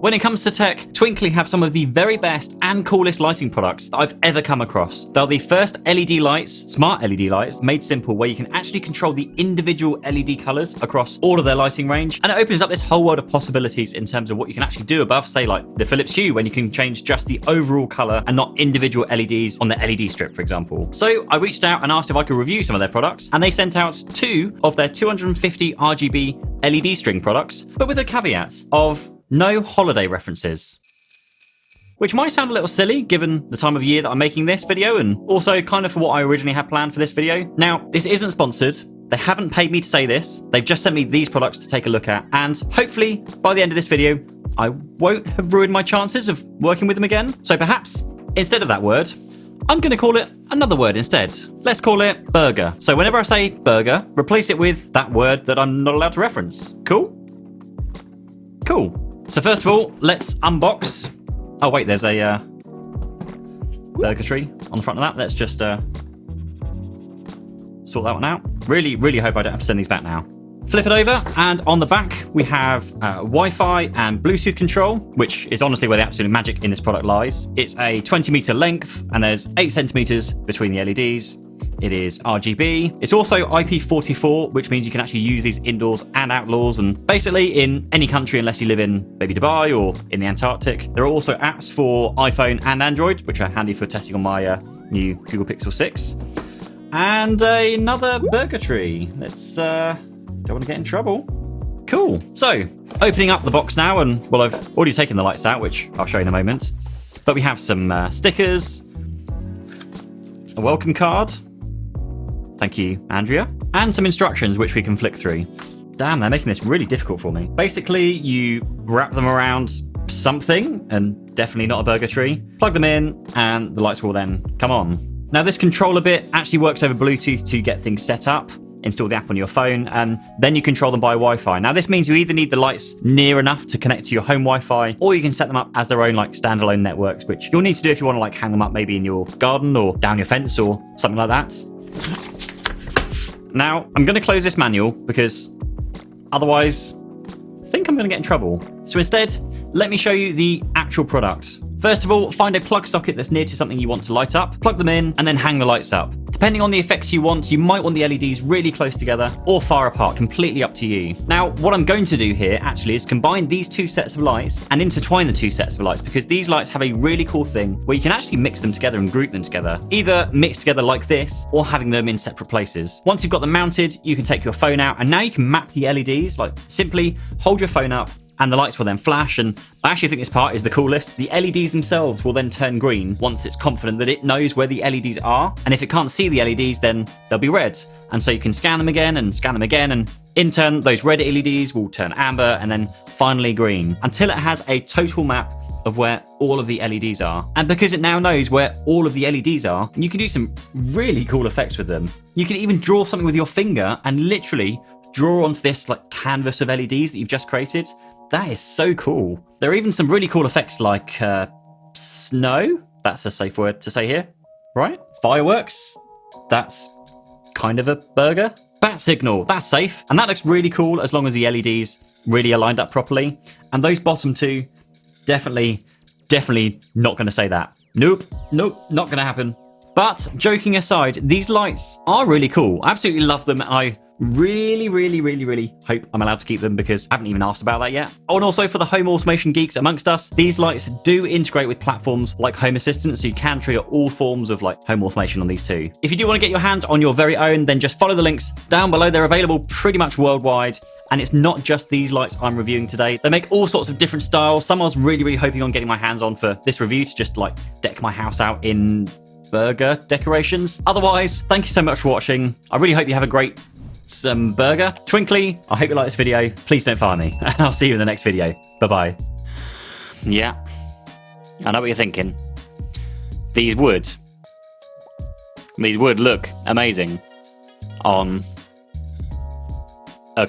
When it comes to tech, Twinkly have some of the very best and coolest lighting products that I've ever come across. They're the first LED lights, smart LED lights, made simple, where you can actually control the individual LED colors across all of their lighting range. And it opens up this whole world of possibilities in terms of what you can actually do above, say, like the Philips Hue, when you can change just the overall color and not individual LEDs on the LED strip, for example. So I reached out and asked if I could review some of their products, and they sent out 2 of their 250 RGB LED string products, but with a caveat of no holiday references. Which might sound a little silly given the time of year that I'm making this video, and also kind of for what I originally had planned for this video. Now, this isn't sponsored. They haven't paid me to say this. They've just sent me these products to take a look at, and hopefully by the end of this video, I won't have ruined my chances of working with them again. So perhaps, instead of that word, I'm going to call it another word instead. Let's call it burger. So whenever I say burger, replace it with that word that I'm not allowed to reference. Cool? Cool. So first of all, let's unbox. Oh wait, there's a burger tree on the front of that. Let's just sort that one out. Really, really hope I don't have to send these back now. Flip it over, and on the back we have Wi-Fi and Bluetooth control, which is honestly where the absolute magic in this product lies. It's a 20-meter length, and there's 8 centimeters between the LEDs. It is RGB. It's also IP44, which means you can actually use these indoors and outdoors, and basically in any country unless you live in maybe Dubai or in the Antarctic. There are also apps for iPhone and Android, which are handy for testing on my new Google Pixel 6. And another burger tree. Let's don't want to get in trouble. Cool. So, opening up the box now, and well, I've already taken the lights out, which I'll show you in a moment. But we have some stickers, a welcome card. Thank you, Andrea. And some instructions which we can flick through. Damn, they're making this really difficult for me. Basically, you wrap them around something, and definitely not a burger tree. Plug them in, and the lights will then come on. Now, this controller bit actually works over Bluetooth to get things set up. Install the app on your phone, and then you control them by Wi-Fi. Now, this means you either need the lights near enough to connect to your home Wi-Fi, or you can set them up as their own like standalone networks, which you'll need to do if you want to like hang them up maybe in your garden or down your fence or something like that. Now, I'm going to close this manual because otherwise I think I'm going to get in trouble. So instead, let me show you the actual product. First of all, find a plug socket that's near to something you want to light up, plug them in, and then hang the lights up. Depending on the effects you want, you might want the LEDs really close together or far apart, completely up to you. Now, what I'm going to do here actually is combine these 2 sets of lights and intertwine the 2 sets of lights, because these lights have a really cool thing where you can actually mix them together and group them together, either mixed together like this or having them in separate places. Once you've got them mounted, you can take your phone out, and now you can map the LEDs. Like, simply hold your phone up and the lights will then flash, and I actually think this part is the coolest. The LEDs themselves will then turn green once it's confident that it knows where the LEDs are, and if it can't see the LEDs, then they'll be red. And so you can scan them again, and in turn, those red LEDs will turn amber and then finally green, until it has a total map of where all of the LEDs are. And because it now knows where all of the LEDs are, you can do some really cool effects with them. You can even draw something with your finger and literally draw onto this like canvas of LEDs that you've just created. That is so cool. There are even some really cool effects like snow. That's a safe word to say here, right? Fireworks. That's kind of a burger. Bat signal. That's safe. And that looks really cool as long as the LEDs really are lined up properly. And those bottom 2, definitely not going to say that. Nope, not going to happen. But joking aside, these lights are really cool. I absolutely love them. I really hope I'm allowed to keep them, because I haven't even asked about that yet. Oh, and also for the home automation geeks amongst us, these lights do integrate with platforms like Home Assistant, so you can trigger all forms of like home automation on these too. If you do want to get your hands on your very own, then just follow the links down below. They're available pretty much worldwide. And it's not just these lights I'm reviewing today. They make all sorts of different styles. Some I was really hoping on getting my hands on for this review to just like deck my house out in burger decorations. Otherwise, thank you so much for watching. I really hope you have a great burger. Twinkly, I hope you like this video. Please don't fire me. And I'll see you in the next video. Bye-bye. Yeah, I know what you're thinking. These would look amazing on a